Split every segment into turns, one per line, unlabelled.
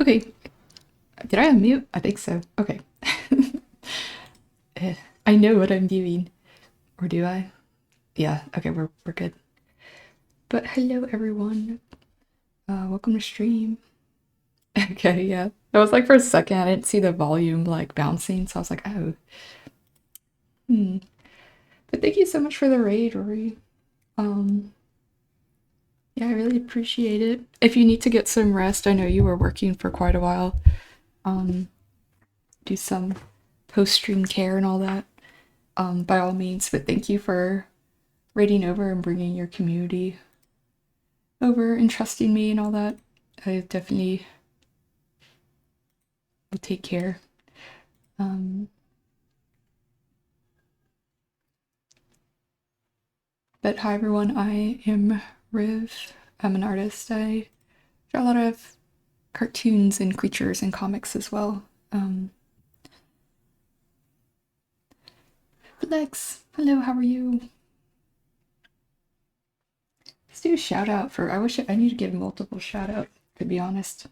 Okay, did I unmute? I think so. Okay. I know what I'm doing. Or do I? Yeah, okay, we're good. But hello everyone. Welcome to stream. Okay, yeah. I was like for a second, I didn't see the volume like bouncing, so I was like, oh. Hmm. But thank you so much for the raid, Rory. Um, yeah, I really appreciate it. If you need to get some rest, I know you were working for quite a while. Um, do some post-stream care and all that. By all means, but thank you for raiding over and bringing your community over and trusting me and all that. I definitely will take care. Um, but hi everyone, I am Riv. I'm an artist. I draw a lot of cartoons and creatures and comics as well. Lex, hello, how are you? Let's do a shout out for, I need to give multiple shout outs, to be honest.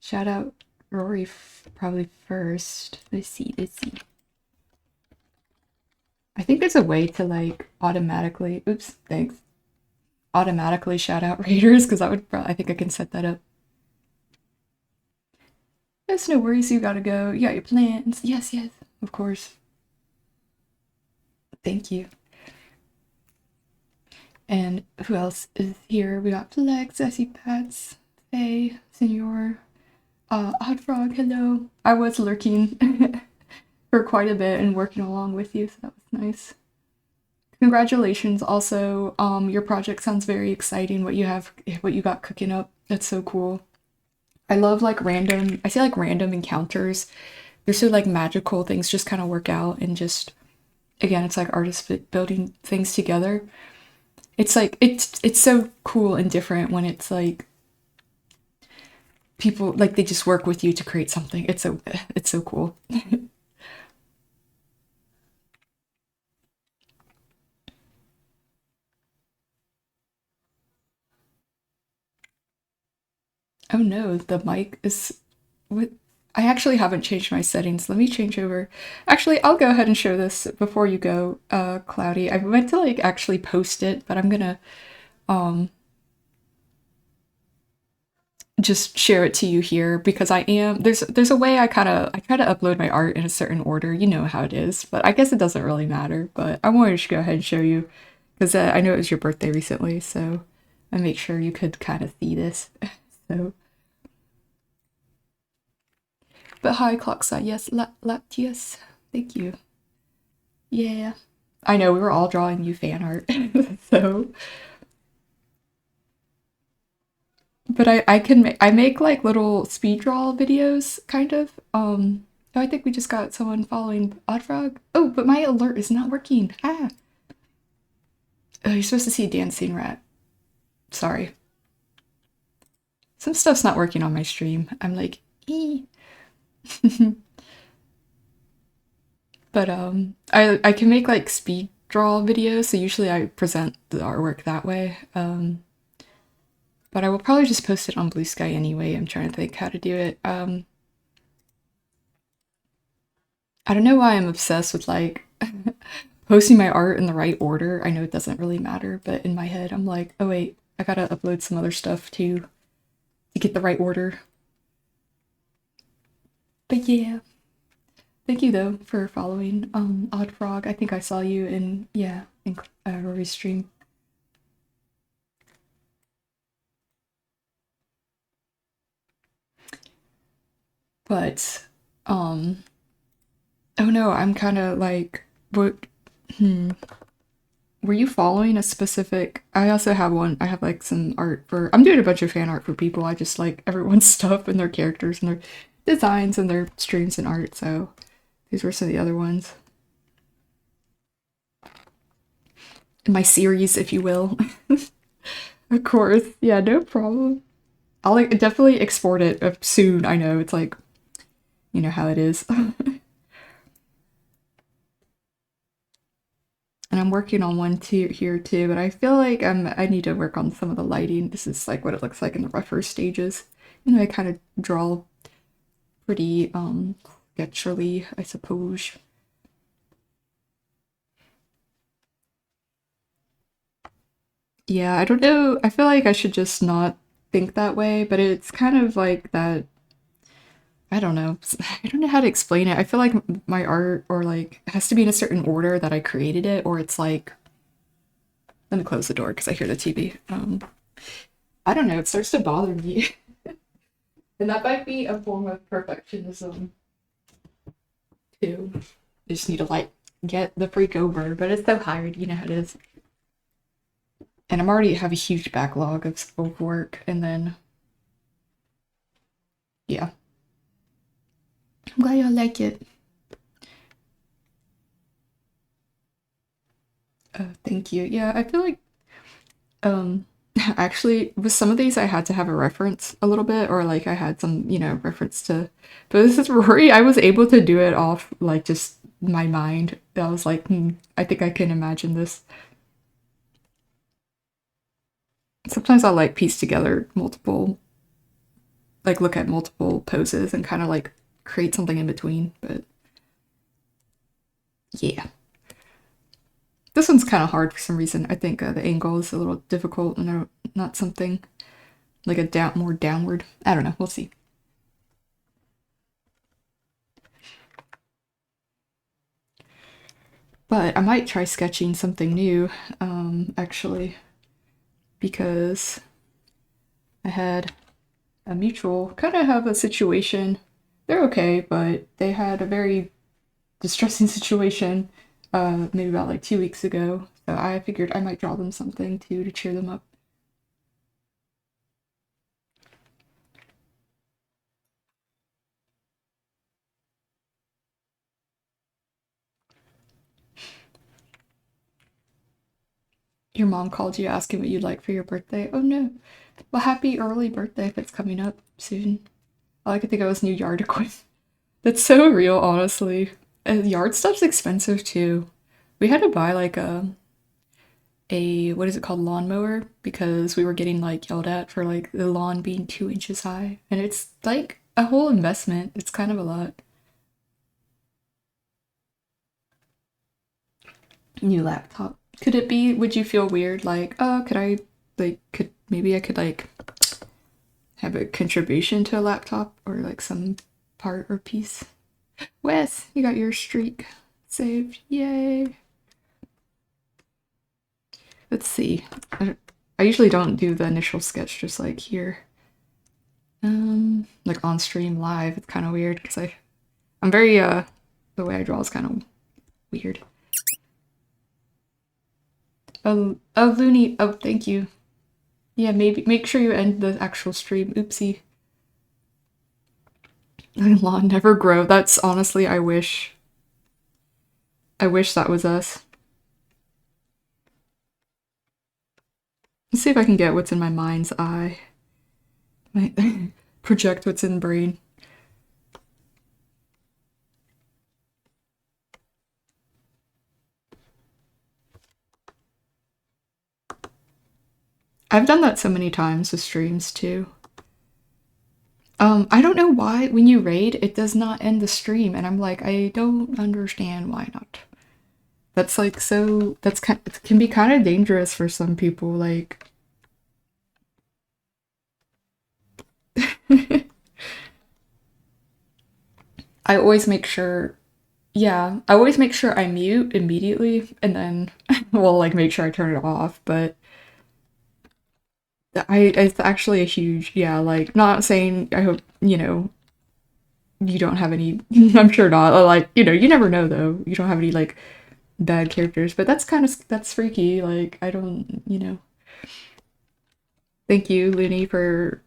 Shout out Rory probably first. Let's see. I think there's a way to like automatically, oops, thanks, automatically shout out raiders because I think I can set that up. There's no worries, you gotta go. You got your plans. Yes, of course. Thank you. And who else is here? We got Plex, I see Pats, Faye, Senor, Odd Frog, hello. I was lurking for quite a bit and working along with you, so that was nice. Congratulations also. Your project sounds very exciting, what you got cooking up. That's so cool. I love like I say like random encounters. They're so like magical, things just kind of work out and just again, it's like artists building things together. It's like it's so cool and different when it's like people like they just work with you to create something. It's so cool. Oh no, the mic is what I actually haven't changed my settings. Let me change over. Actually, I'll go ahead and show this before you go, Cloudy. I meant to like actually post it, but I'm gonna um just share it to you here because I am there's a way I try to upload my art in a certain order. You know how it is, but I guess it doesn't really matter. But I wanted to go ahead and show you because I know it was your birthday recently, so I make sure you could kind of see this. So, but hi, Clockside. Yes, Latius. Thank you. Yeah, I know we were all drawing you fan art, so but I make like little speed draw videos kind of. Oh, I think we just got someone following Odd Frog. Oh, but my alert is not working. Ah. Oh, you're supposed to see a dancing rat. Sorry. Some stuff's not working on my stream. I'm like, ee. But I can make like speed draw videos, so usually I present the artwork that way. But I will probably just post it on Blue Sky anyway. I'm trying to think how to do it. I don't know why I'm obsessed with like posting my art in the right order. I know it doesn't really matter, but in my head I'm like, oh wait, I gotta upload some other stuff too to get the right order. But yeah. Thank you though for following Odd Frog. I think I saw you in Rory's stream. But oh no, I'm kind of like what were you following a specific I also have one. I have like some art for I'm doing a bunch of fan art for people. I just like everyone's stuff and their characters and their designs and their streams and art. So these were some of the other ones. In my series, if you will. Of course. Yeah, no problem. I'll like, definitely export it soon. I know it's like, you know how it is. And I'm working on one too here too, but I feel like I need to work on some of the lighting. This is like what it looks like in the rougher stages. You know, I kind of draw pretty sketchily, I suppose. Yeah, I don't know. I feel like I should just not think that way, but it's kind of like that. I don't know. I don't know how to explain it. I feel like my art or like it has to be in a certain order that I created it, or it's like let me close the door because I hear the TV. I don't know. It starts to bother me, and that might be a form of perfectionism too. I just need to like get the freak over, but it's so hard. You know how it is. And I'm already have a huge backlog of work, and then yeah, I'm glad y'all like it. Thank you. Yeah, I feel like um actually with some of these I had to have a reference a little bit, or like I had some, reference to, but this is Rory, I was able to do it off like just my mind. I was like, I think I can imagine this. Sometimes I'll like piece together multiple, like look at multiple poses and kind of like create something in between, but yeah. This one's kind of hard for some reason. I think the angle is a little difficult and not something like a more downward. I don't know. We'll see. But I might try sketching something new, actually, because I had a mutual kind of have a situation. They're okay, but they had a very distressing situation maybe about like 2 weeks ago. So I figured I might draw them something too to cheer them up. Your mom called you asking what you'd like for your birthday. Oh no. Well, happy early birthday if it's coming up soon. All I could think of was new yard equipment. That's so real, honestly. And yard stuff's expensive too. We had to buy like a what is it called, lawnmower, because we were getting like yelled at for like the lawn being 2 inches high, and it's like a whole investment. It's kind of a lot. New laptop. Could it be? Would you feel weird? Like, oh, could I like could maybe I could like have a contribution to a laptop or like some part or piece? Wes, you got your streak saved. Yay. Let's see. I usually don't do the initial sketch just like here. Like on stream live. It's kind of weird because I'm very the way I draw is kind of weird. Oh, Looney. Oh, thank you. Yeah, maybe make sure you end the actual stream. Oopsie. Lawn never grow. That's honestly, I wish. I wish that was us. Let's see if I can get what's in my mind's eye. Project what's in brain. I've done that so many times with streams too. I don't know why when you raid, it does not end the stream, and I'm like, I don't understand why not. That's like so. That's kind. It can be kind of dangerous for some people. Like, I always make sure. Yeah, I always make sure I mute immediately, and then well, like make sure I turn it off. But it's actually a huge, yeah. Like, not saying I hope you don't have any. I'm sure not. Like, you never know though. You don't have any like bad characters, but that's freaky. Like, I don't. Thank you, Looney, for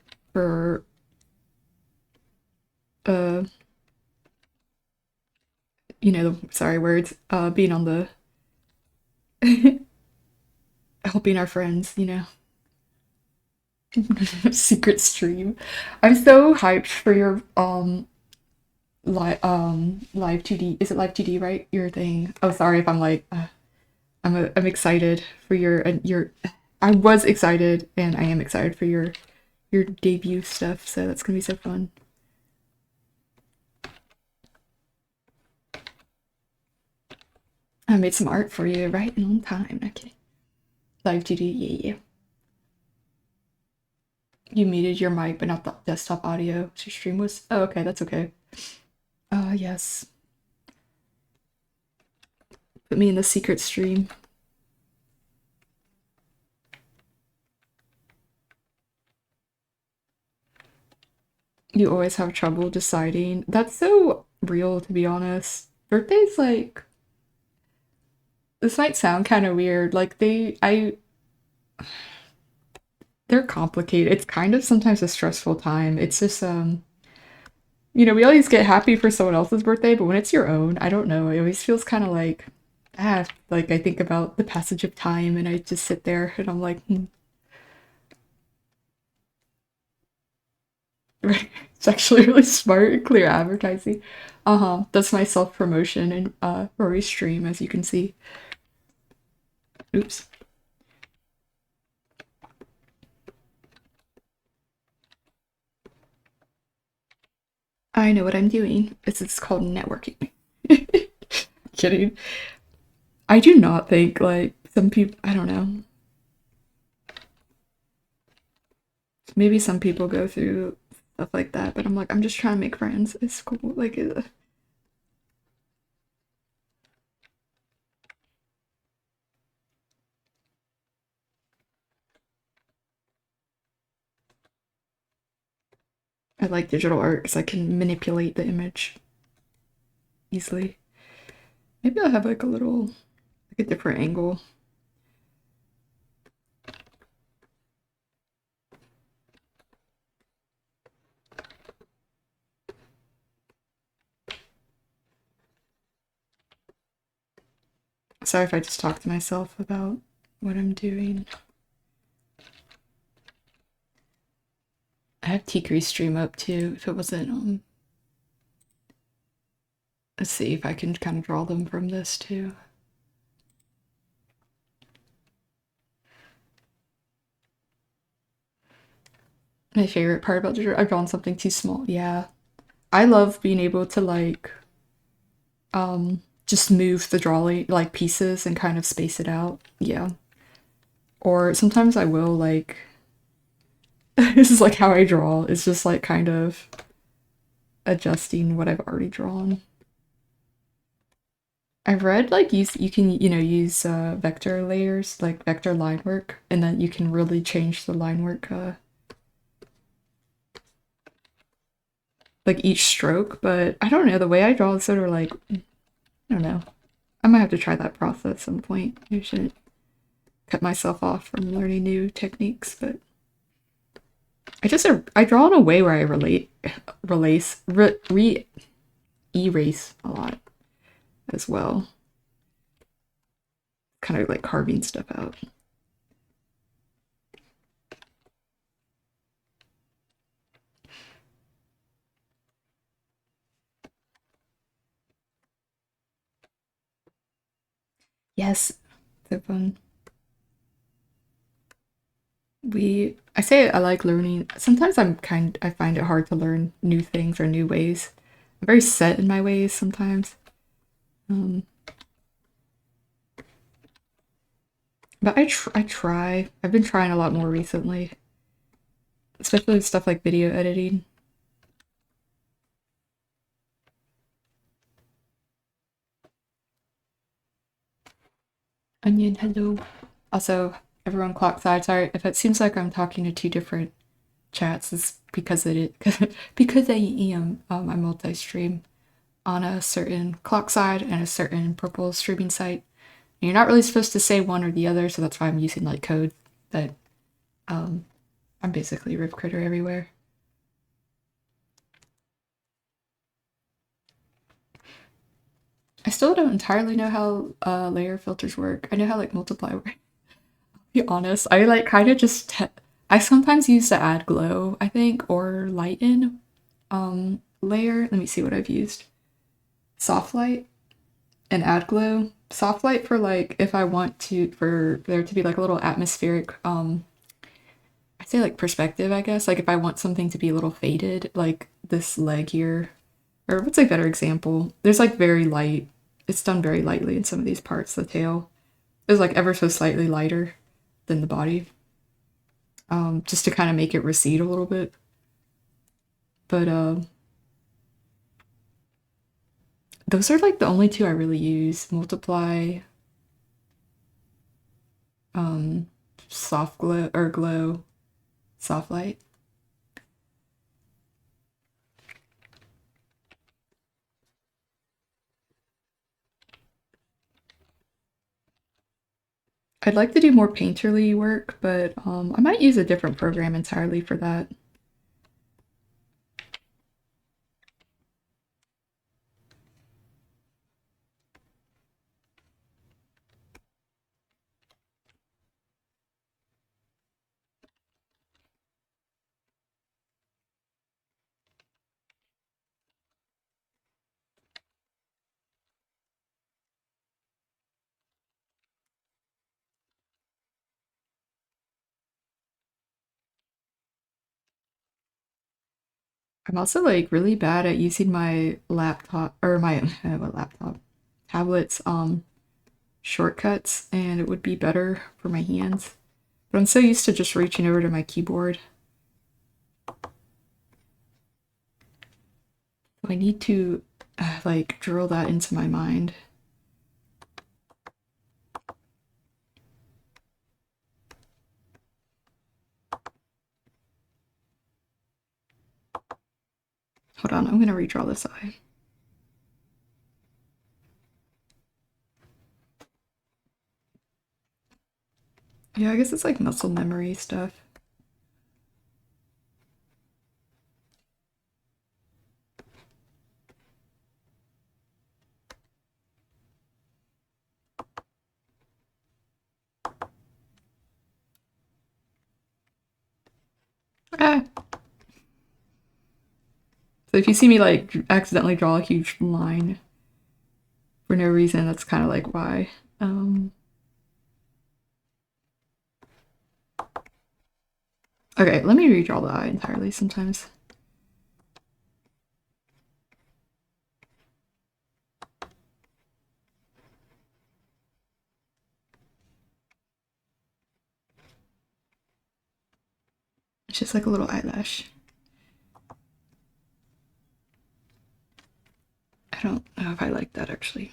uh sorry words, being on the helping our friends. Secret stream. I'm so hyped for your live 2D. Is it live 2D, right? Your thing. Oh, sorry if I'm like I'm excited for your I was excited and I am excited for your debut stuff, so that's gonna be so fun. I made some art for you right and on time. No kidding. Live GD, yeah, yeah. You muted your mic, but not the desktop audio. So your stream was. Oh, okay, that's okay. Yes. Put me in the secret stream. You always have trouble deciding. That's so real, to be honest. Birthdays, like, this might sound kind of weird. Like, they're complicated. It's kind of sometimes a stressful time. It's just, we always get happy for someone else's birthday, but when it's your own, I don't know. It always feels kind of like I think about the passage of time and I just sit there and I'm like, Right. It's actually really smart and clear advertising. Uh-huh. That's my self-promotion and Rory's stream, as you can see. Oops. I know what I'm doing. It's called networking. Kidding. I do not think like some people, I don't know. Maybe some people go through stuff like that, but I'm like, I'm just trying to make friends. It's cool. Like, I like digital art because I can manipulate the image easily. Maybe I'll have like a different angle. Sorry if I just talk to myself about what I'm doing. I have Tikri's stream up too, if it wasn't let's see if I can kind of draw them from this too. My favorite part about I've drawn something too small. Yeah. I love being able to like just move the drawing like pieces and kind of space it out. Yeah. Or sometimes I will like this is like how I draw. It's just like kind of adjusting what I've already drawn. I've read like you can use vector layers like vector line work and then you can really change the line work like each stroke, but I don't know, the way I draw is sort of like I don't know. I might have to try that process at some point. I shouldn't cut myself off from learning new techniques, but I draw in a way where I erase a lot as well. Kind of like carving stuff out. Yes, so fun. I say I like learning. Sometimes I find it hard to learn new things or new ways. I'm very set in my ways sometimes. But I try. I've been trying a lot more recently, especially with stuff like video editing. Onion, hello. Also, everyone clock side. Sorry if it seems like I'm talking to two different chats. It's because because I am I multi-stream on a certain clock side and a certain purple streaming site. And you're not really supposed to say one or the other, so that's why I'm using like code. But I'm basically Riv Critter everywhere. I still don't entirely know how layer filters work. I know how like multiply work. Be honest, I like kind of just I sometimes use the add glow, I think, or lighten layer. Let me see what I've used. Soft light and add glow. Soft light for like if I want to for there to be like a little atmospheric I say like perspective, I guess. Like if I want something to be a little faded, like this leg here. Or what's a better example? There's like very light It's done very lightly in some of these parts. The tail is like ever so slightly lighter than the body, just to kind of make it recede a little bit. But those are like the only two I really use. Multiply, um, soft glow or glow, soft light. I'd like to do more painterly work, but I might use a different program entirely for that. I'm also like really bad at using my laptop or my what laptop tablets shortcuts, and it would be better for my hands. But I'm so used to just reaching over to my keyboard. So I need to like drill that into my mind. Hold on, I'm gonna redraw this eye. Yeah, I guess it's like muscle memory stuff. Ah. So if you see me like accidentally draw a huge line for no reason, that's kind of like why. Okay, let me redraw the eye entirely sometimes. It's just like a little eyelash. I don't know if I like that actually.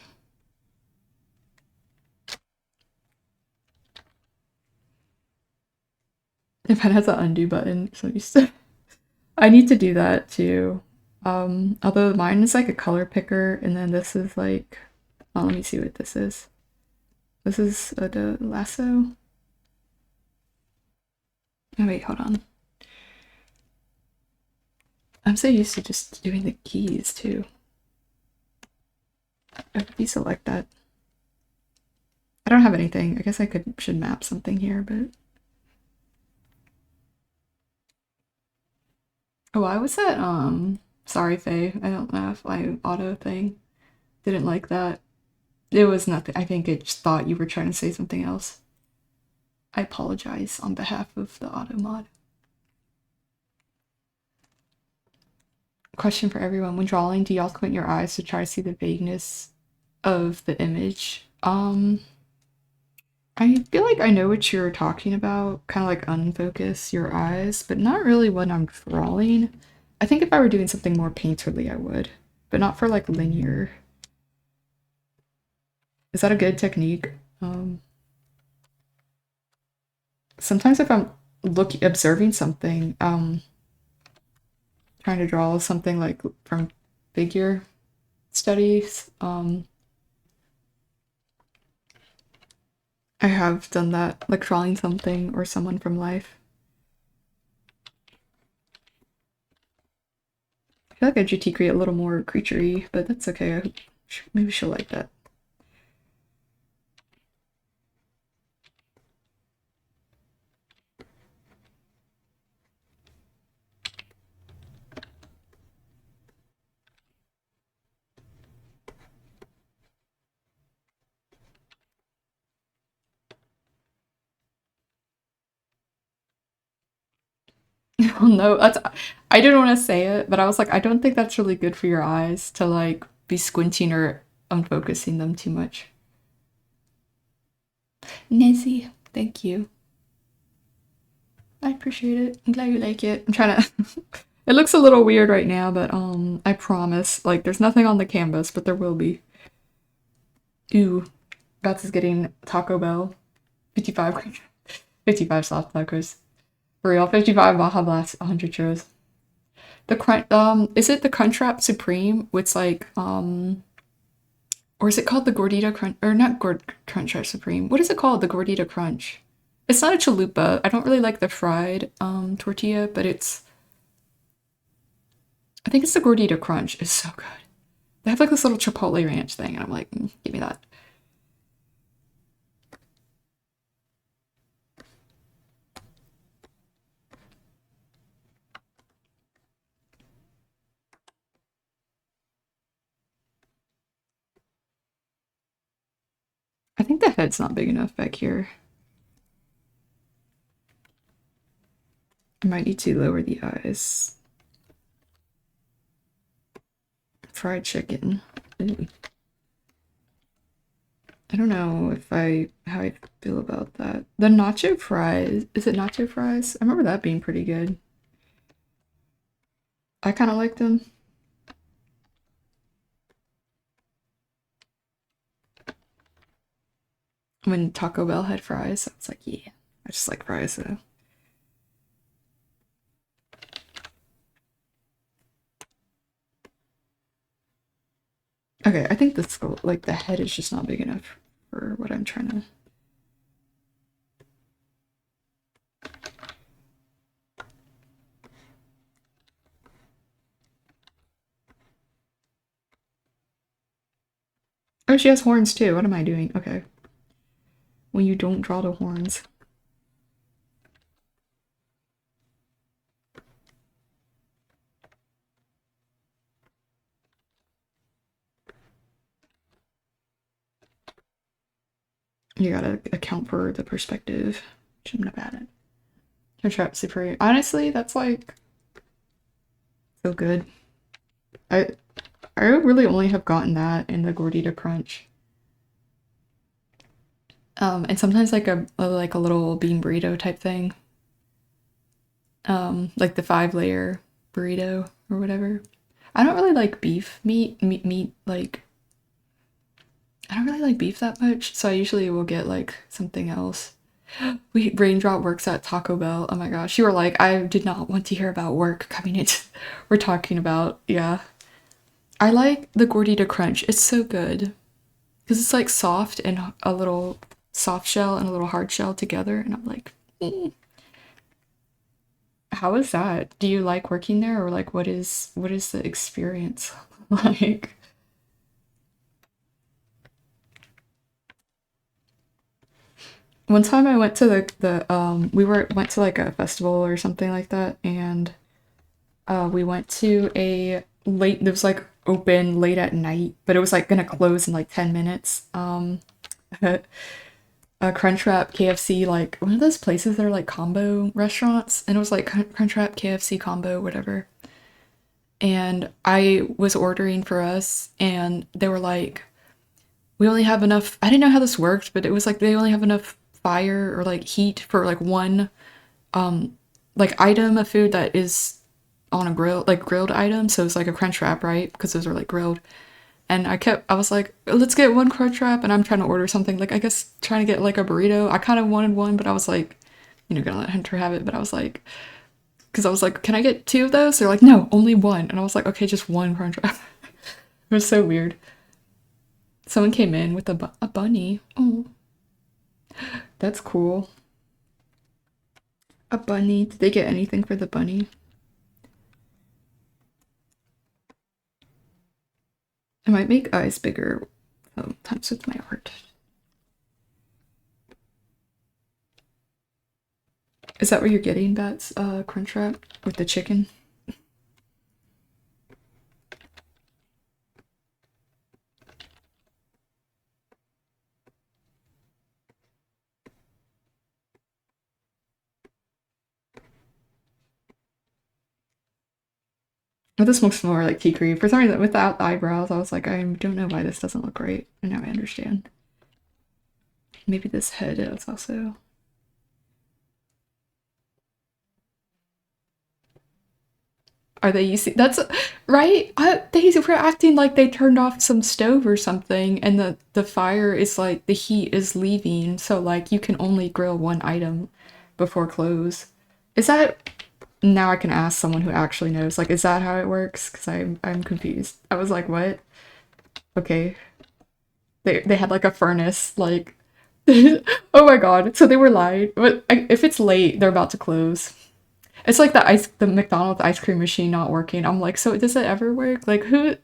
If it has an undo button, so used to. I need to do that too. Although mine is like a color picker, and then this is like, oh, let me see what this is. This is the lasso. Oh wait, hold on. I'm so used to just doing the keys too. I could deselect that. I don't have anything. I guess I should map something here, but oh, I was at sorry, Faye. I don't know if my auto thing didn't like that. It was nothing. I think it just thought you were trying to say something else. I apologize on behalf of the auto mod. Question for everyone. When drawing, do y'all squint your eyes to try to see the vagueness of the image? I feel like I know what you're talking about, kind of like unfocus your eyes, but not really when I'm drawing. I think if I were doing something more painterly, I would, but not for like linear. Is that a good technique? Sometimes if I'm observing something, trying to draw something like from figure studies, I have done that, like drawing something or someone from life. I feel like I GT create a little more creaturey, but that's okay. Maybe she'll like that. Oh no, I didn't want to say it, but I was like, I don't think that's really good for your eyes to like be squinting or unfocusing them too much. Nezzy, thank you. I appreciate it. I'm glad you like it. I'm trying to it looks a little weird right now, but I promise. Like there's nothing on the canvas, but there will be. Ooh. Bats is getting Taco Bell. 55 55 soft tacos. For real, 55 Baja Blast, 100 churros. The crunch is it the Crunchwrap Supreme? It's like or is it called the Gordita Crunch or not Crunchwrap Supreme? What is it called? The Gordita Crunch. It's not a chalupa. I don't really like the fried tortilla, but I think it's the Gordita Crunch. It's so good. They have like this little chipotle ranch thing, and I'm like, give me that. I think the head's not big enough back here. I might need to lower the eyes. Fried chicken. Ooh. I don't know how I feel about that. The nacho fries. Is it nacho fries? I remember that being pretty good. I kind of like them. When Taco Bell had fries, I was like, yeah. I just like fries though. Okay, I think the skull, like the head is just not big enough for what I'm trying to. Oh, she has horns too. What am I doing? Okay. When you don't draw the horns. You gotta account for the perspective. Shouldn't have had it. Your trap superior. Honestly, that's like so good. I I really only have gotten that in the Gordita Crunch. And sometimes like a little bean burrito type thing. Like the 5-layer burrito or whatever. I don't really like beef meat like I don't really like beef that much, so I usually will get like something else. Raindrop works at Taco Bell. Oh my gosh, you were like, I did not want to hear about work coming into. We're talking about, yeah. I like the Gordita Crunch. It's so good because it's like soft and a little soft shell and a little hard shell together, and I'm like, how is that? Do you like working there, or like what is the experience like? One time I went to the went to like a festival or something like that, and we went to a late it was like open late at night, but it was like gonna close in like 10 minutes. A Crunchwrap KFC, like one of those places that are like combo restaurants, and it was like Crunchwrap KFC combo, whatever. And I was ordering for us, and they were like, we only have enough. I didn't know how this worked, but it was like they only have enough fire or like heat for like one like item of food that is on a grill, like grilled item. So it's like a crunch wrap, right? Because those are like grilled. And I was like, let's get one crunch wrap. And I'm trying to order something like, I guess trying to get like a burrito. I kind of wanted one, but I was like, gonna let Hunter have it. But I was like, because I was like, can I get two of those? They're like, no, only one. And I was like, okay, just one crunch wrap. It was so weird. Someone came in with a bunny. Oh, that's cool. A bunny. Did they get anything for the bunny? I might make eyes bigger sometimes with my art. Is that what you're getting, Bats? Crunchwrap with the chicken? But this looks more like tea cream. For some reason, without eyebrows, I was like, I don't know why this doesn't look right. And now I understand. Maybe this head is also. Are they using that's right? They were acting like they turned off some stove or something, and the fire is like the heat is leaving, so like you can only grill one item before close. Is that now I can ask someone who actually knows? Like, is that how it works? Because I'm confused. I was like, what? Okay, they had like a furnace, like. Oh my god! So they were lying. But if it's late, they're about to close. It's like the McDonald's ice cream machine not working. I'm like, so does it ever work? Like who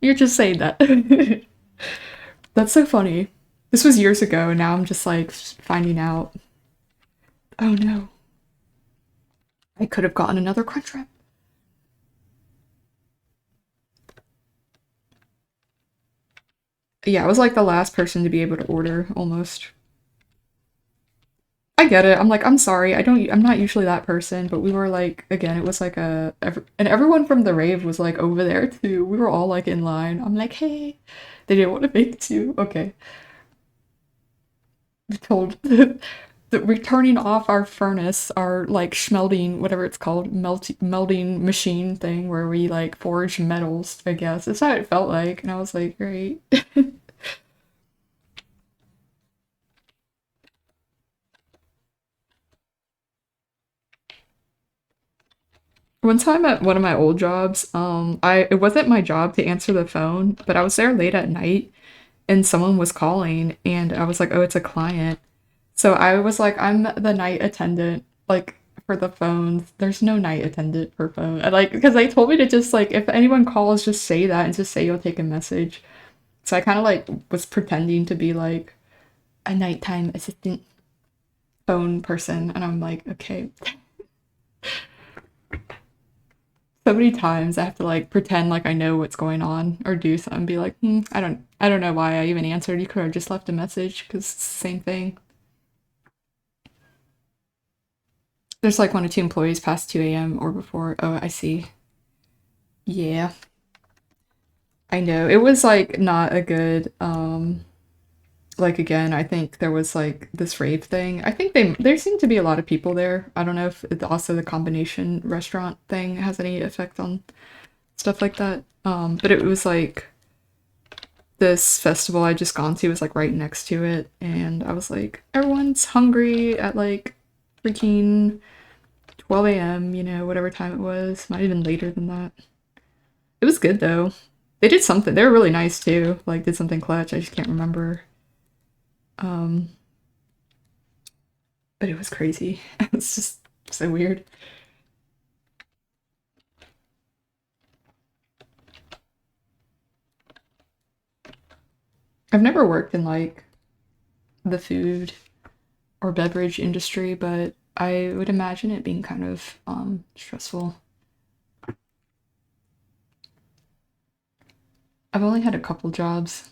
you're just saying that. That's so funny. This was years ago and now I'm just like finding out. Oh no. I could have gotten another crunch wrap. Yeah, I was like the last person to be able to order almost. I get it. I'm like, I'm sorry. I'm not usually that person, but we were like, again, it was like and everyone from the rave was like over there too. We were all like in line. I'm like, hey, they didn't want to make it too. Okay. We told that we're turning off our furnace, our like schmelding, whatever it's called, melding machine thing where we like forge metals, I guess. That's how it felt like. And I was like, great. One time at one of my old jobs, it wasn't my job to answer the phone, but I was there late at night and someone was calling and I was like, oh, it's a client. So I was like, I'm the night attendant, like for the phones. There's no night attendant for phone. I like because they told me to just like if anyone calls, just say that and just say you'll take a message. So I kind of like was pretending to be like a nighttime assistant phone person, and I'm like, okay. So many times I have to like pretend like I know what's going on or do something, be like, I don't know why I even answered. You could have just left a message because same thing. There's like 1 or 2 employees past 2 a.m. or before. Oh, I see. Yeah, I know. It was like not a good like again, I think there was like this rave thing. I think there seemed to be a lot of people there. I don't know if also the combination restaurant thing has any effect on stuff like that. But it was like this festival I just gone to was like right next to it, and I was like, everyone's hungry at like freaking 12 a.m., whatever time it was. Might even later than that. It was good though. They did something. They were really nice too. Like did something clutch. I just can't remember. Um, but it was crazy. It's just so weird. I've never worked in like the food or beverage industry, but I would imagine it being kind of stressful. I've only had a couple jobs.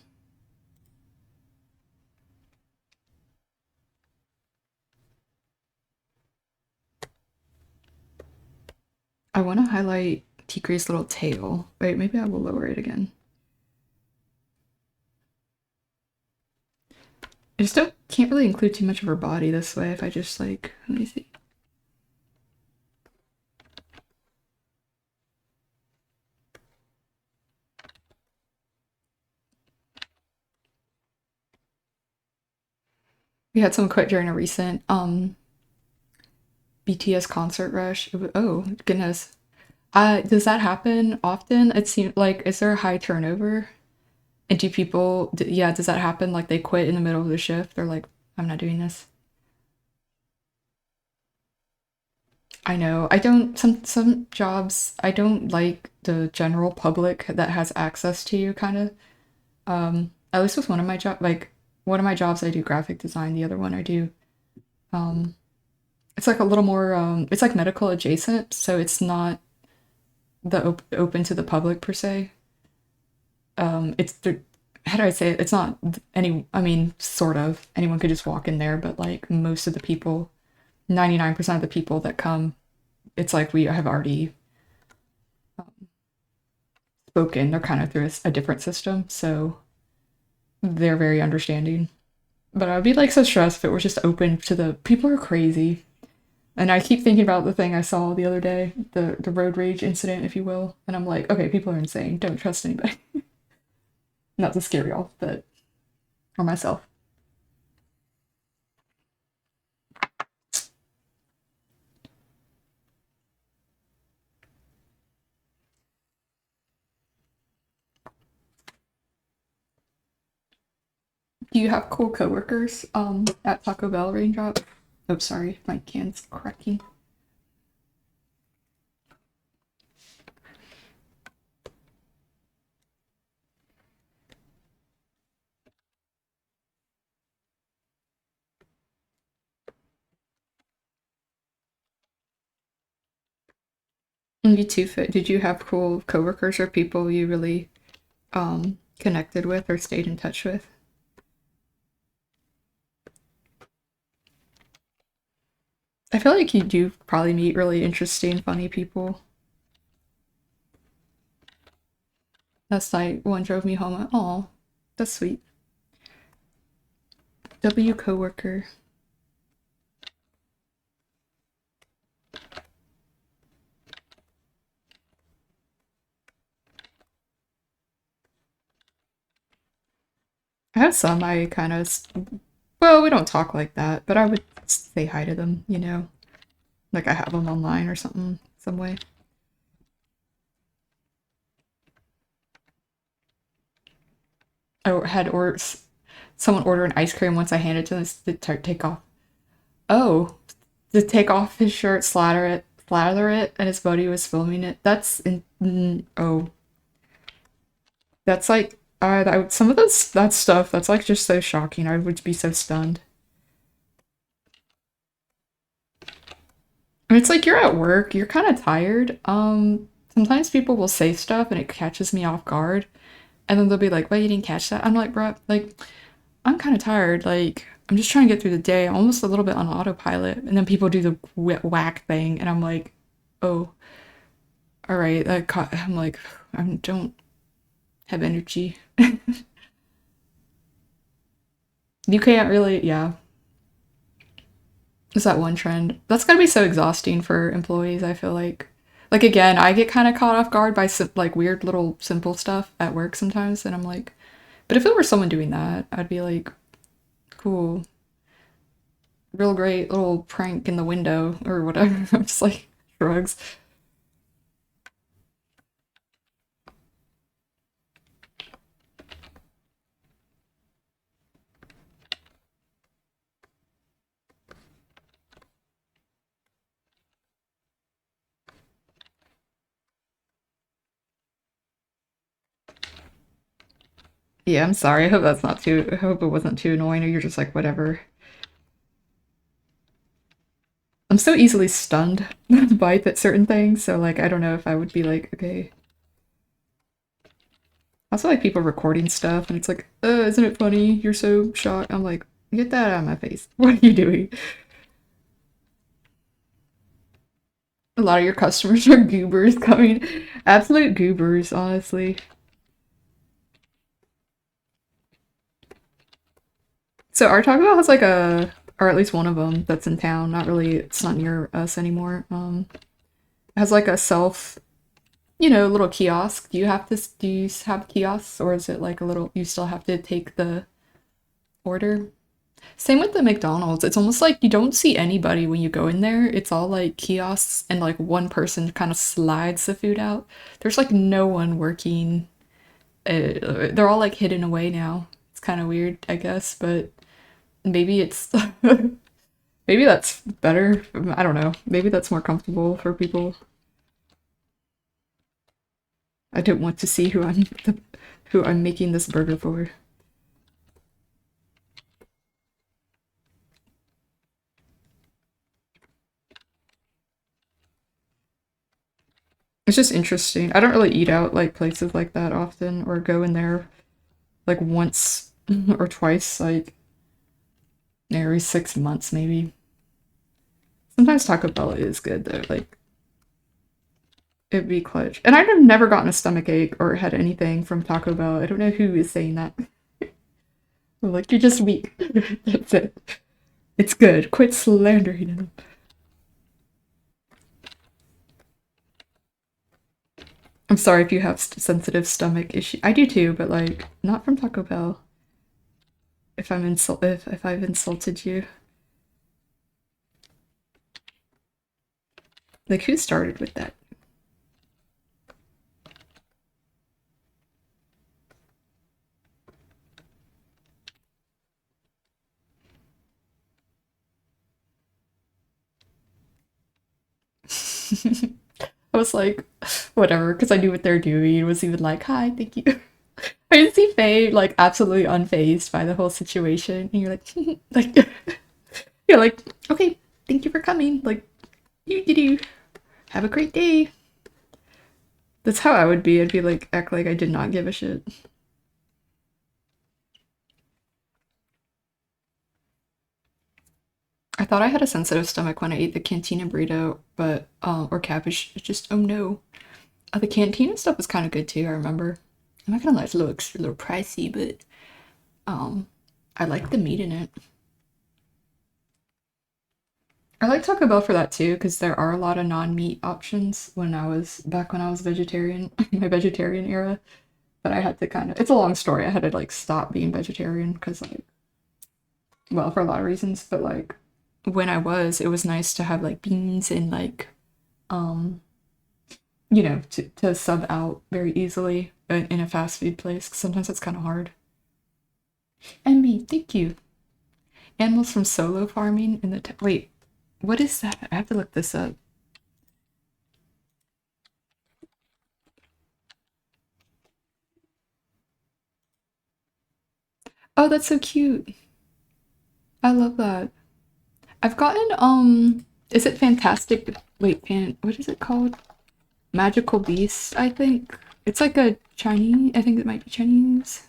I want to highlight Tikri's little tail. Wait, maybe I will lower it again. I just can't really include too much of her body this way if I just like, let me see. We had someone quit during a recent BTS concert rush. Oh, goodness. Does that happen often? It seems like, is there a high turnover? And do people, yeah, does that happen? Like they quit in the middle of the shift? They're like, I'm not doing this. I know. I don't, some jobs, I don't like the general public that has access to you kind of. At least with one of my job, like one of my jobs, I do graphic design. The other one I do, um, it's like a little more, it's like medical adjacent. So it's not open to the public per se. It's the how do I say it? It's not I mean, sort of anyone could just walk in there, but like most of the people, 99% of the people that come, it's like we have already spoken. They're kind of through a different system, so they're very understanding. But I'd be like so stressed if it was just open to the people are crazy. And I keep thinking about the thing I saw the other day, the road rage incident, if you will. And I'm like, okay, people are insane. Don't trust anybody. Not to scare y'all, but or myself. Do you have cool coworkers at Taco Bell Raindrop? Oh, sorry, my can's cracking. You too, Fit. Did you have cool coworkers or people you really connected with or stayed in touch with? I feel like you do probably meet really interesting, funny people. Last night, one drove me home. Oh, that's sweet. W coworker. I have some I kind of, well, we don't talk like that, but I would say hi to them, you know? Like I have them online or something, some way. I had or someone order an ice cream once I handed to them to take off. Oh, to take off his shirt, slather it, and his buddy was filming it. Oh, that's like some of those that stuff. That's like just so shocking. I would be so stunned. And it's like you're at work, you're kind of tired. Sometimes people will say stuff and it catches me off guard, and then they'll be like, "Wait, you didn't catch that?" I'm like, "Bro, like, I'm kind of tired. Like, I'm just trying to get through the day. I'm almost a little bit on autopilot." And then people do the whack thing, and I'm like, "Oh, all right." I'm like, I don't have energy. You can't really, yeah. Is that one trend? That's gonna be so exhausting for employees. I feel like. Like again, I get kind of caught off guard by like weird little simple stuff at work sometimes, and I'm like, but if it were someone doing that, I'd be like, cool, real great little prank in the window or whatever. I'm just like shrugs. Yeah, I'm sorry. I hope that's not too. I hope it wasn't too annoying, or you're just like whatever. I'm so easily stunned by certain things, so like I don't know if I would be like okay. I also like people recording stuff, and it's like, isn't it funny? You're so shocked. I'm like, get that out of my face. What are you doing? A lot of your customers are goobers coming. Absolute goobers, honestly. So our Taco Bell has like or at least one of them that's in town. Not really, it's not near us anymore. Has like a little kiosk. Do you have kiosks, or is it like a little, you still have to take the order? Same with the McDonald's. It's almost like you don't see anybody when you go in there. It's all like kiosks and like one person kind of slides the food out. There's like no one working. They're all like hidden away now. It's kind of weird, I guess, but maybe it's maybe that's better. I don't know. Maybe that's more comfortable for people. I don't want to see who I'm making this burger for. It's just interesting. I don't really eat out like places like that often or go in there like once or twice like every 6 months maybe. Sometimes Taco Bell is good though. Like It'd be clutch. And I've never gotten a stomach ache or had anything from Taco Bell. I don't know who is saying that. I'm like, you're just weak. That's it. It's good. Quit slandering them. I'm sorry if you have sensitive stomach issue. I do too, but like not from Taco Bell. If I've insulted you. Like who started with that? I was like, whatever, because I knew what they're doing. It was even like, hi, thank you. I didn't see Faye like absolutely unfazed by the whole situation, and you're like, like, you're like, okay, thank you for coming. Like, you have a great day. That's how I would be. I'd be like, act like I did not give a shit. I thought I had a sensitive stomach when I ate the cantina burrito, but or cabbage. Just oh no. The cantina stuff was kind of good too. I remember. I'm not gonna lie, it's a little pricey, but um, I like the meat in it. I like Taco Bell for that too, because there are a lot of non-meat options. When I was vegetarian, my vegetarian era. But I had to kind of. It's a long story. I had to like stop being vegetarian because like, well, for a lot of reasons. But like, when it was nice to have like beans and like um to sub out very easily in a fast food place. 'Cause sometimes it's kind of hard. And me, thank you. Animals from solo farming in the wait, what is that? I have to look this up. Oh, that's so cute. I love that. I've gotten is it fantastic wait, what is it called? Magical Beast, I think. It's like a Chinese, I think it might be Chinese.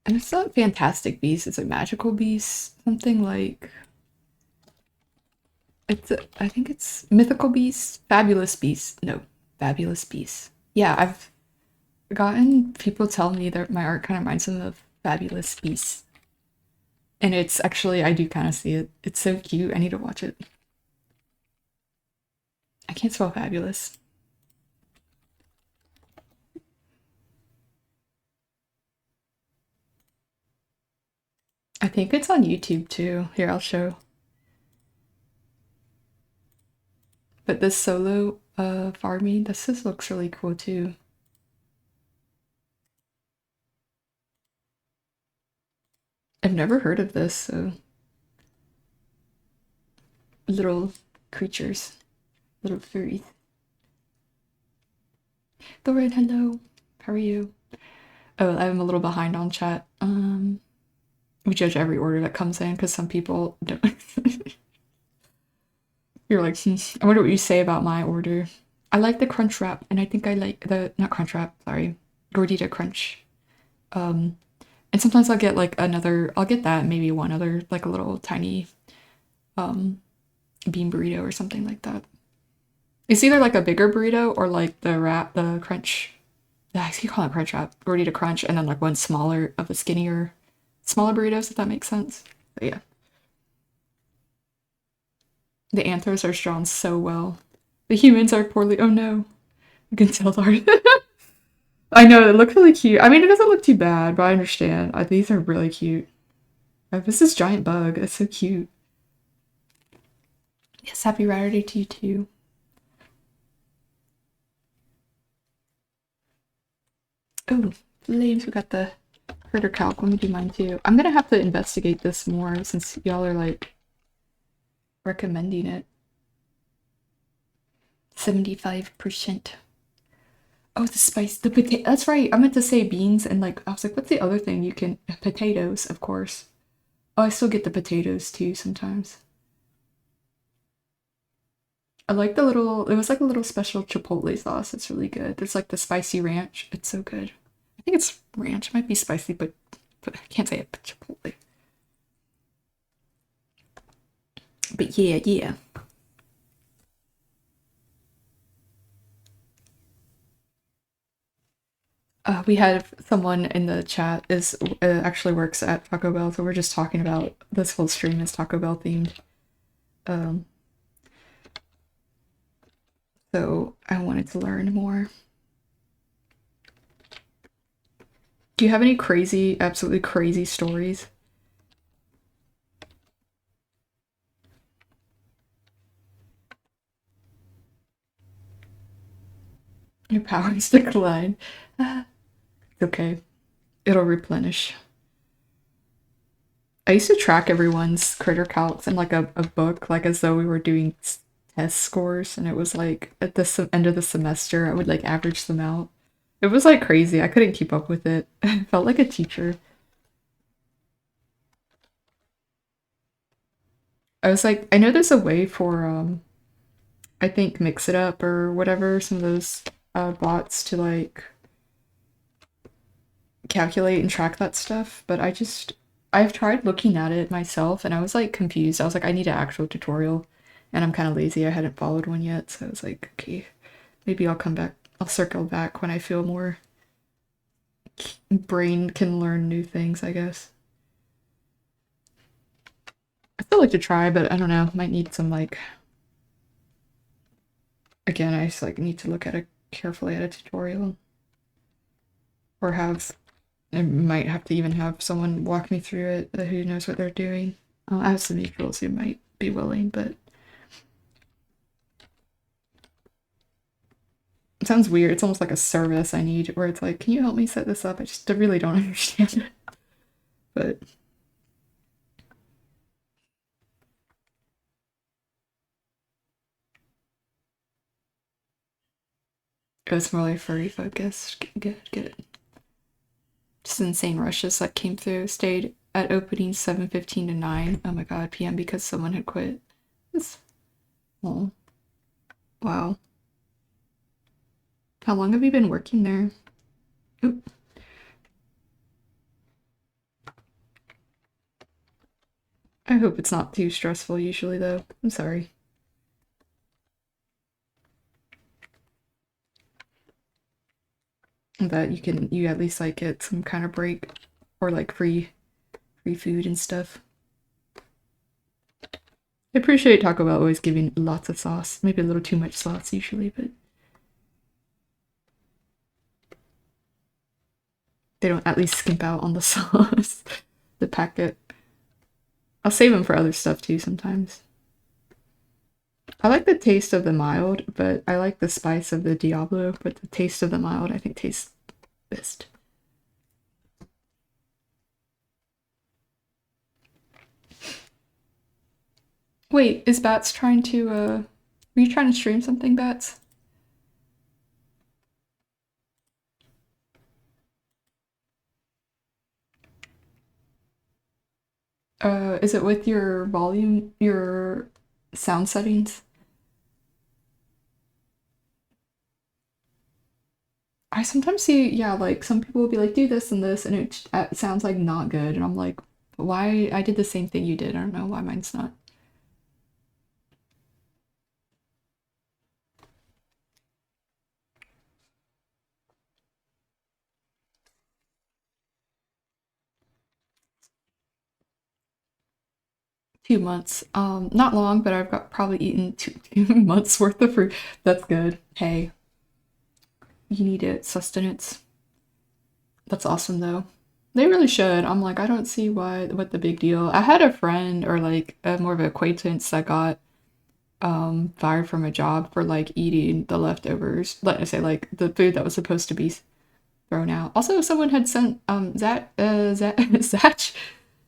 And it's not Fantastic Beast, it's a Magical Beast. Something like I think it's Mythical Beast, Fabulous Beast. No, Fabulous Beast. Yeah, I've gotten people tell me that my art kind of reminds them of Fabulous Beast. And it's actually, I do kind of see it. It's so cute. I need to watch it. I can't spell fabulous. I think it's on YouTube too. Here, I'll show. But this solo farming, this just looks really cool too. I've never heard of this, so little creatures, little furries. Thorin, hello. How are you? Oh, I'm a little behind on chat. We judge every order that comes in because some people don't. You're like, I wonder what you say about my order. I like the crunch wrap, and I think I like the not crunch wrap. Sorry, gordita crunch. Um, and sometimes I'll get like another. I'll get that maybe one other like a little tiny um bean burrito or something like that. It's either like a bigger burrito or like the crunch. Yeah, I keep calling it crunch wrap, gordita crunch, and then like one smaller of the smaller burritos, if that makes sense. But yeah, the anthers are drawn so well. The humans are poorly. Oh no, you can tell the art. I know it looks really cute. I mean, it doesn't look too bad, but I understand. These are really cute. This is giant bug. It's so cute. Yes, happy Raturday to you too. Oh, flames! We got the herder calc. Let me do mine too. I'm gonna have to investigate this more since y'all are like recommending it. 75%. Oh, the spice, the potato. That's right. I meant to say beans and like I was like, what's the other thing you can? Potatoes, of course. Oh, I still get the potatoes too sometimes. I like the little. It was like a little special chipotle sauce. It's really good. There's like the spicy ranch. It's so good. I think it's ranch. It might be spicy, but I can't say it. But chipotle. But yeah, yeah. We had someone in the chat is actually works at Taco Bell, so we're just talking about this whole stream is Taco Bell themed. Um, so I wanted to learn more. Do you have any crazy, absolutely crazy stories? Your powers decline. It's okay. It'll replenish. I used to track everyone's critter counts in like a book, like as though we were doing test scores, and it was like at the end of the semester, I would like average them out. It was like crazy. I couldn't keep up with it. I felt like a teacher. I was like, I know there's a way for I think Mix It Up or whatever, some of those bots to like calculate and track that stuff, but I've tried looking at it myself and I was like confused. I was like, I need an actual tutorial, and I'm kind of lazy. I hadn't followed one yet, so I was like, okay, maybe I'll come back. I'll circle back when I feel more brain can learn new things, I guess. I still like to try, but I don't know. Might need some like again, I just like need to look at it carefully at a tutorial, or have I might have to even have someone walk me through it who knows what they're doing. I have some equals who might be willing, but it sounds weird. It's almost like a service I need, where it's like, can you help me set this up? I really don't understand it, but it's more like furry focused. Good. Just insane rushes that came through. Stayed at opening 7:15 to 9. Oh my god, PM because someone had quit. It's, oh, wow. How long have you been working there? Oop. I hope it's not too stressful usually though. I'm sorry. That you at least like get some kind of break or like free food and stuff. I appreciate Taco Bell always giving lots of sauce. Maybe a little too much sauce usually, but they don't at least skimp out on the sauce. The packet. I'll save them for other stuff too sometimes. I like the taste of the mild, but I like the spice of the Diablo, but the taste of the mild I think tastes best. Wait, is Bats trying to were you trying to stream something, Bats? Is it with your volume, your sound settings? I sometimes see, yeah, like some people will be like, do this and this, and it sounds like not good. And I'm like, why? I did the same thing you did. I don't know why mine's not. 2 months. Not long, but I've got probably eaten two months worth of fruit. That's good. Hey, you need it, sustenance. That's awesome though. They really should. I'm like, I don't see what the big deal. I had a friend or like a more of an acquaintance that got fired from a job for like eating the leftovers. Let us say like the food that was supposed to be thrown out. Also, someone had sent Zach.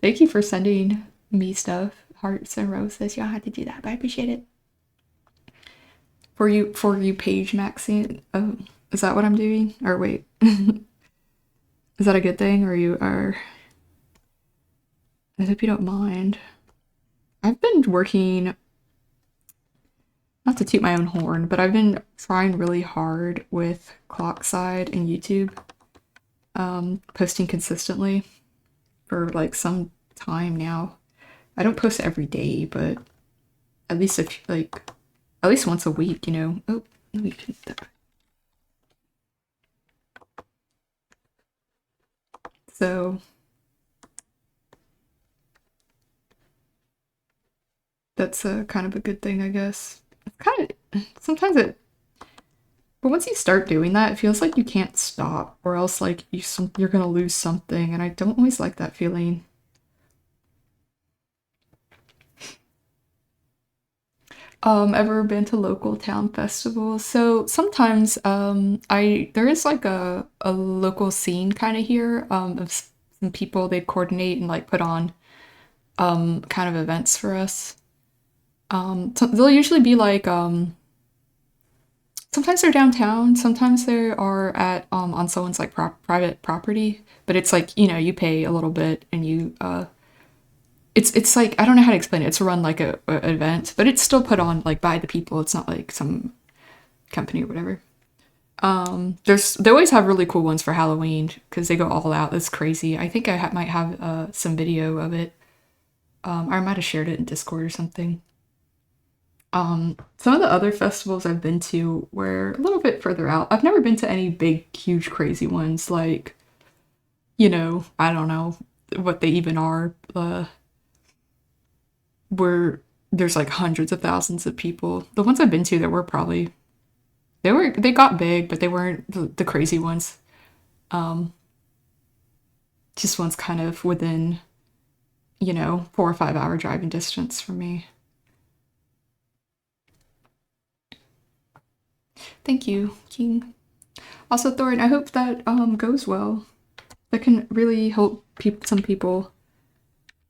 Thank you for sending me stuff, hearts and roses. Y'all had to do that, but I appreciate it. For you, Paige Maxine. Oh, is that what I'm doing? Or wait, is that a good thing? Or you are? I hope you don't mind. I've been working, not to toot my own horn, but I've been trying really hard with Clockside and YouTube, posting consistently for like some time now. I don't post every day, but at least if like at least once a week, you know. Oh, we can so that's a kind of a good thing, I guess. It's kind of sometimes it, but once you start doing that, it feels like you can't stop, or else like you're gonna lose something, and I don't always like that feeling. Ever been to local town festivals? So sometimes I there is like a local scene kind of here of some people they coordinate and like put on kind of events for us. So they'll usually be like sometimes they're downtown, sometimes they are at on someone's like private property, but it's like, you know, you pay a little bit and you it's like I don't know how to explain it. It's run like a event, but it's still put on like by the people. It's not like some company or whatever. They always have really cool ones for Halloween because they go all out. It's crazy. I think I might have some video of it. I might have shared it in Discord or something. Some of the other festivals I've been to were a little bit further out. I've never been to any big, huge, crazy ones like, you know, I don't know what they even are. Where there's like hundreds of thousands of people. The ones I've been to that were probably they got big, but they weren't the crazy ones. Um, just ones kind of within, you know, 4 or 5 hour driving distance from me. Thank you, King. Also, Thorin, I hope that goes well. That can really help some people.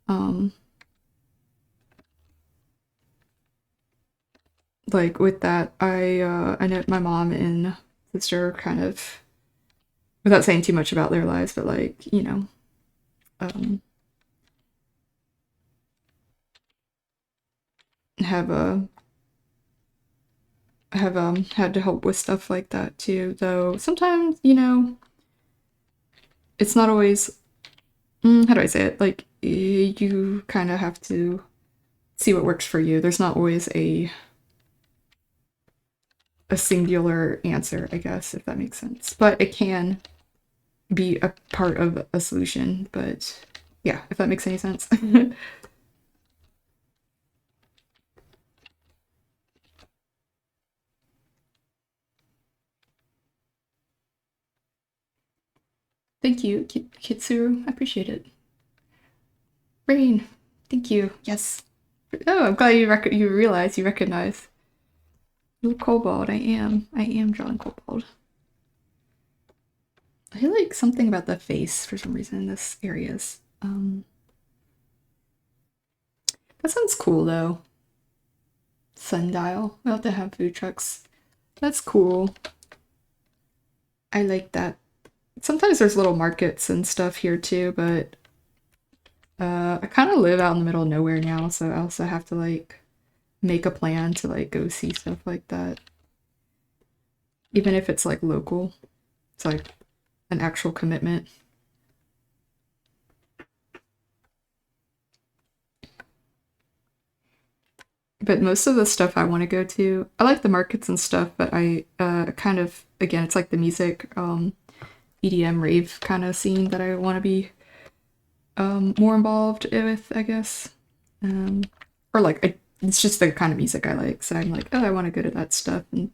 Um, like with that, I know my mom and sister kind of, without saying too much about their lives, but like, you know, um, have a have had to help with stuff like that too. Though sometimes, you know, it's not always how do I say it? Like you kind of have to see what works for you. There's not always a singular answer, I guess, if that makes sense. But it can be a part of a solution. But yeah, if that makes any sense. Thank you, Kitsuru. I appreciate it. Rain. Thank you. Yes. Oh, I'm glad you realize you recognize. Blue kobold. I am. I am drawing kobold. I feel like something about the face for some reason in this areas. That sounds cool though. Sundial. We'll have to have food trucks. That's cool. I like that. Sometimes there's little markets and stuff here too, but I kind of live out in the middle of nowhere now, so I also have to like make a plan to like go see stuff like that. Even if it's like local, it's like an actual commitment. But most of the stuff I want to go to, I like the markets and stuff, but I kind of again, it's like the music, EDM rave kind of scene that I want to be more involved with, I guess. Um, or like it's just the kind of music I like, so I'm like, oh, I want to go to that stuff and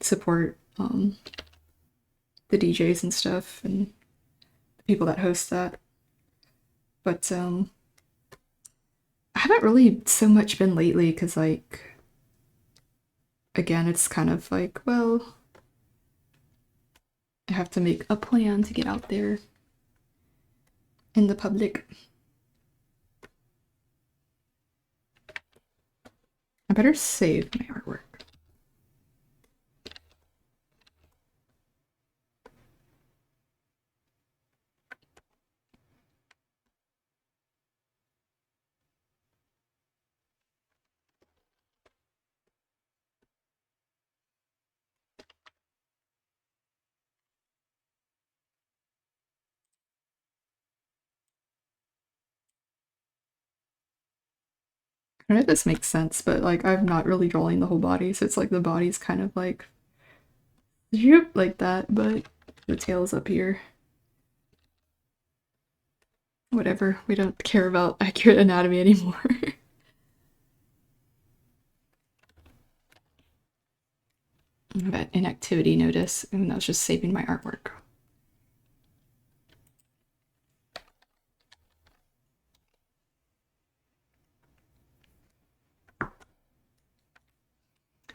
support the DJs and stuff and the people that host that. But I haven't really so much been lately because like again, it's kind of like, well, I have to make a plan to get out there in the public. I better save my artwork. don't know if this makes sense, but like I'm not really drawing the whole body, so it's like the body's kind of like like that, but the tail's up here. Whatever, we don't care about accurate anatomy anymore. That inactivity notice, and that was just saving my artwork.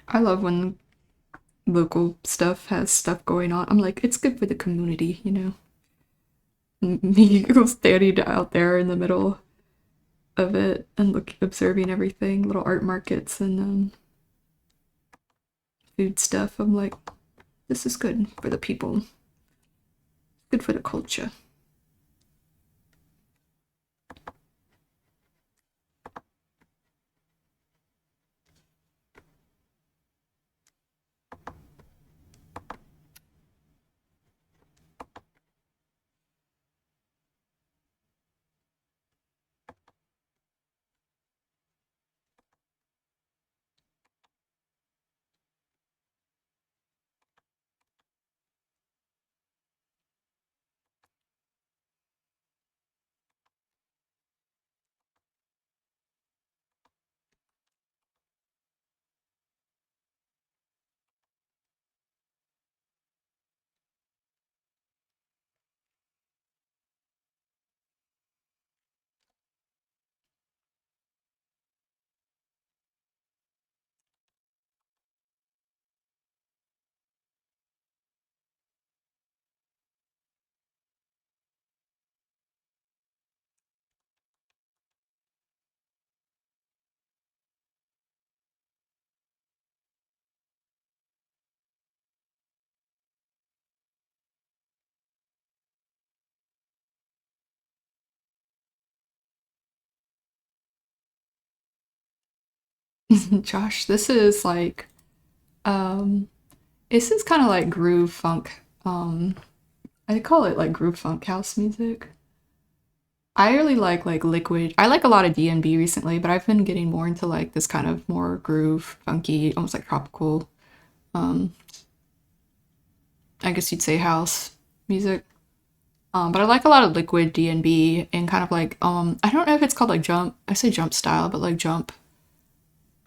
I love when local stuff has stuff going on. I'm like, it's good for the community, you know? Me standing out there in the middle of it and observing everything, little art markets and food stuff. I'm like, this is good for the people, good for the culture. Josh, um this is kind of like groove funk. I call it like groove funk house music. I really like liquid. I like a lot of D&B recently, but I've been getting more into like this kind of more groove, funky, almost like tropical. Um, I guess you'd say house music. But I like a lot of liquid D&B and kind of like I don't know if it's called like jump. I say jump style, but like jump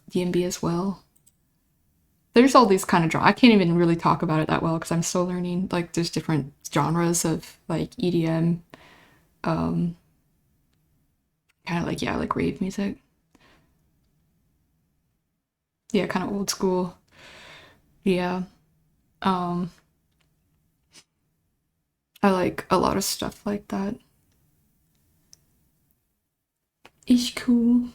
D&B as well. There's all these kind of I can't even really talk about it that well because I'm still learning. Like there's different genres of like EDM, um, kind of like yeah, like rave music. Yeah, kind of old school. Yeah. Um, I like a lot of stuff like that. Is cool.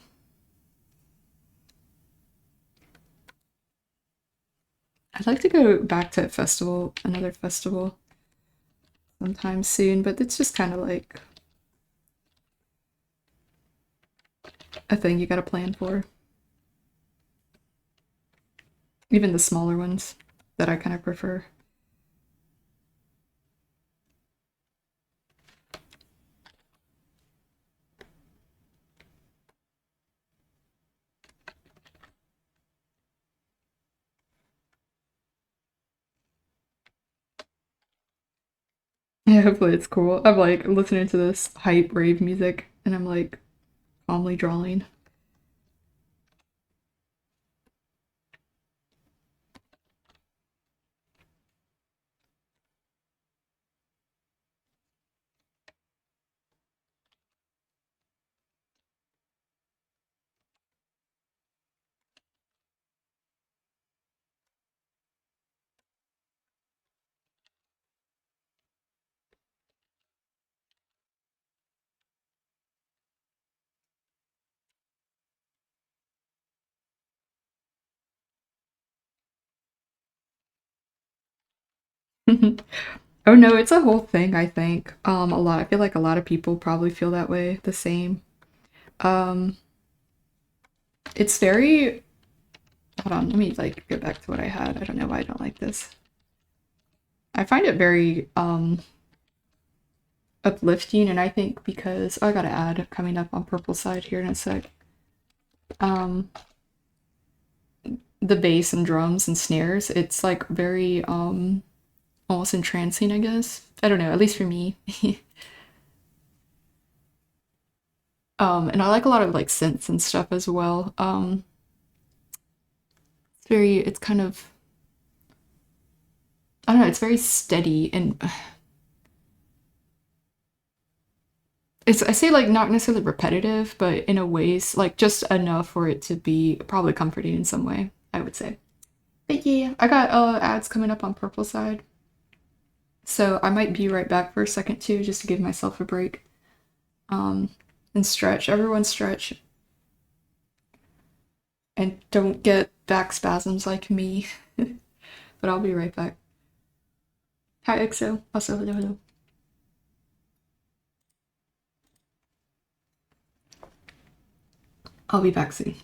I'd like to go back to a festival, another festival sometime soon, but it's just kind of like a thing you gotta plan for. Even the smaller ones that I kind of prefer. Yeah, hopefully it's cool. I'm like listening to this hype rave music and I'm like calmly drawing. Oh no, it's a whole thing, I think. I feel like a lot of people probably feel that way, the same. Um, it's very, hold on, let me like go back to what I had. I don't know why I don't like this. I find it very uplifting, and I think because oh, I got an ad coming up on Purple Side here in a sec. Um, the bass and drums and snares, it's like very almost entrancing, I guess. I don't know, at least for me. And I like a lot of like synths and stuff as well. It's kind of, I don't know, it's very steady and it's, I say like not necessarily repetitive, but in a ways like just enough for it to be probably comforting in some way, I would say. But yeah, I got ads coming up on Purple Side, so I might be right back for a second too, just to give myself a break. Um, and stretch. Everyone stretch, and don't get back spasms like me. But I'll be right back. Hi, EXO. Also, hello, hello. I'll be back soon.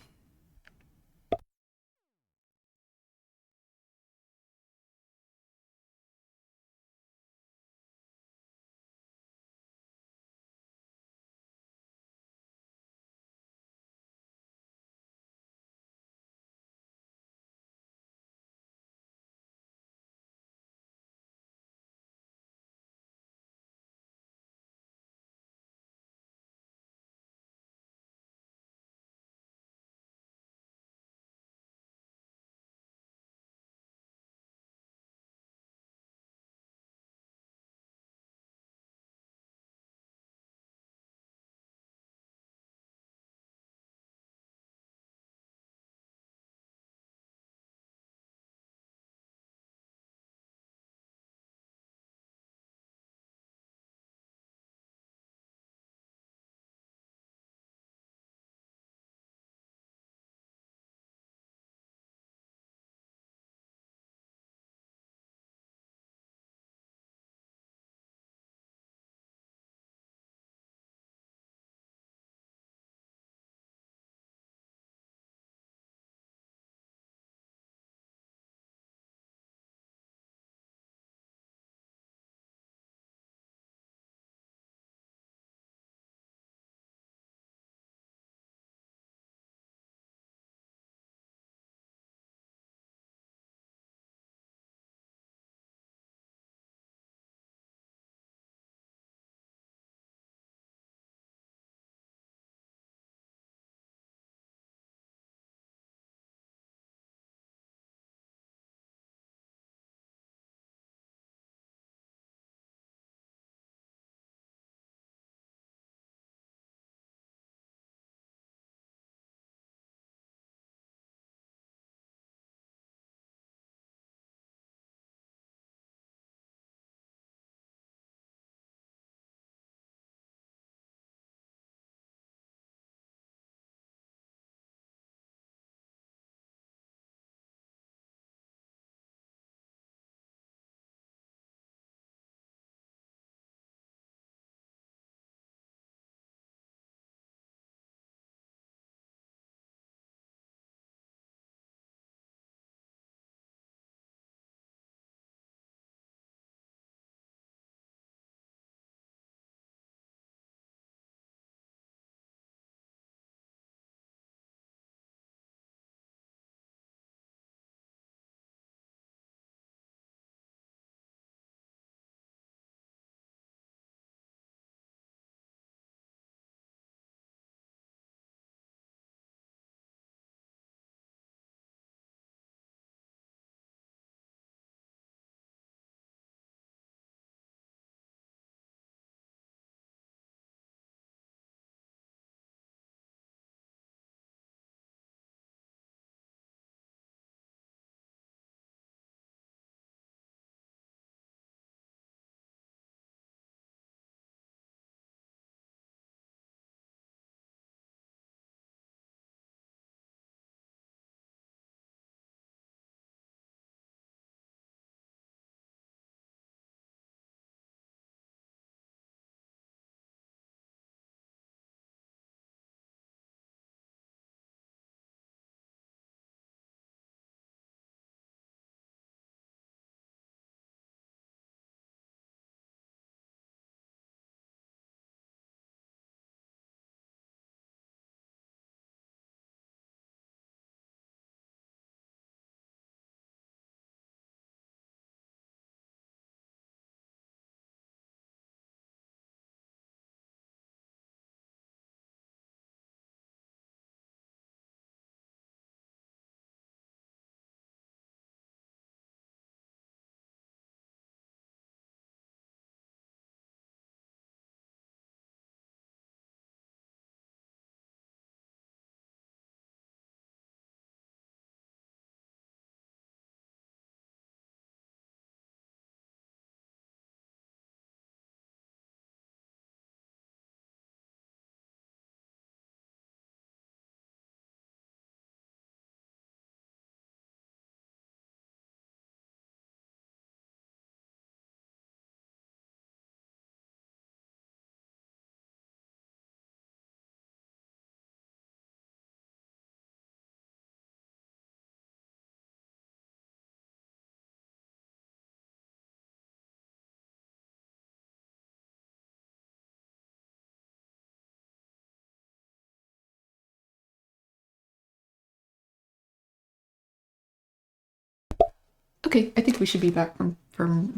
Okay, I think we should be back from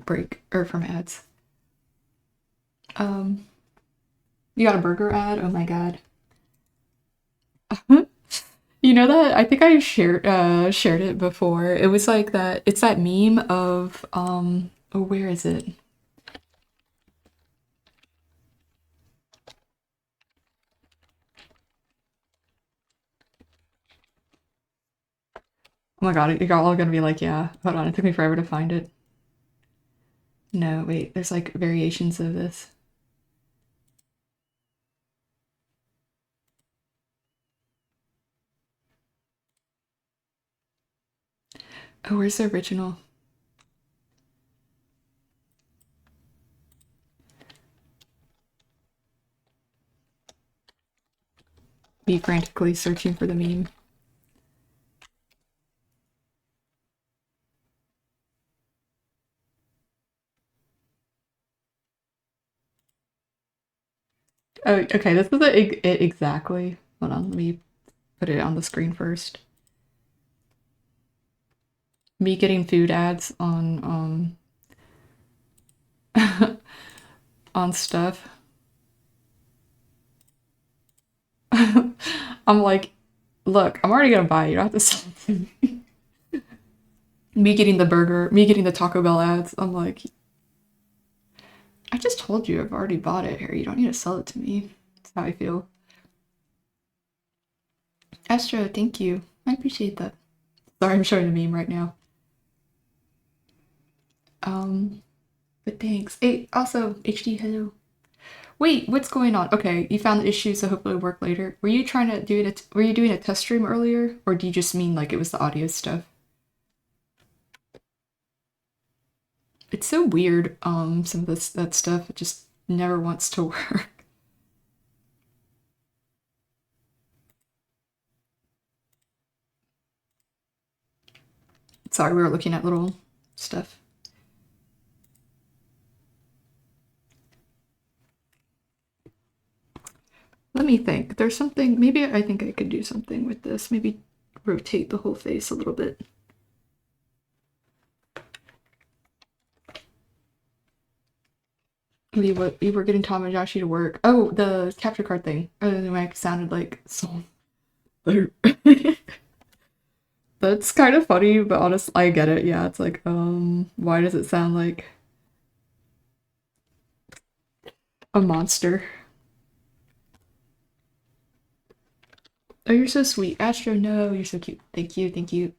break or from ads. Um, you got a burger ad? Oh my god. You know that? I think I shared it before. It was like that. It's that meme of oh, where is it? Oh my god, you're all gonna be like, yeah. Hold on, it took me forever to find it. No, wait, there's like variations of this. Oh, where's the original? Me frantically searching for the meme. Oh, okay, this is it exactly. Hold on, let me put it on the screen first. Me getting food ads on stuff. I'm like, look, I'm already gonna buy it. You don't have to sell it to me. Me getting the burger, me getting the Taco Bell ads. I'm like, I just told you I've already bought it here. You don't need to sell it to me. That's how I feel. Astro, thank you. I appreciate that. Sorry, I'm showing the meme right now. Um, but thanks. Hey, also, HD, hello. Wait, what's going on? Okay, you found the issue, so hopefully it'll work later. Were you trying to do it? Were you doing a test stream earlier, or do you just mean like it was the audio stuff? It's so weird. Some of this that stuff it just never wants to work. Sorry, we were looking at little stuff. Let me think. There's something. Maybe I think I could do something with this. Maybe rotate the whole face a little bit. We were getting Tom and Joshi to work. Oh, the capture card thing. Oh, the mic sounded like so. That's kind of funny, but honestly, I get it. Yeah, it's like, why does it sound like a monster? Oh, you're so sweet. Astro, no, you're so cute. Thank you, thank you.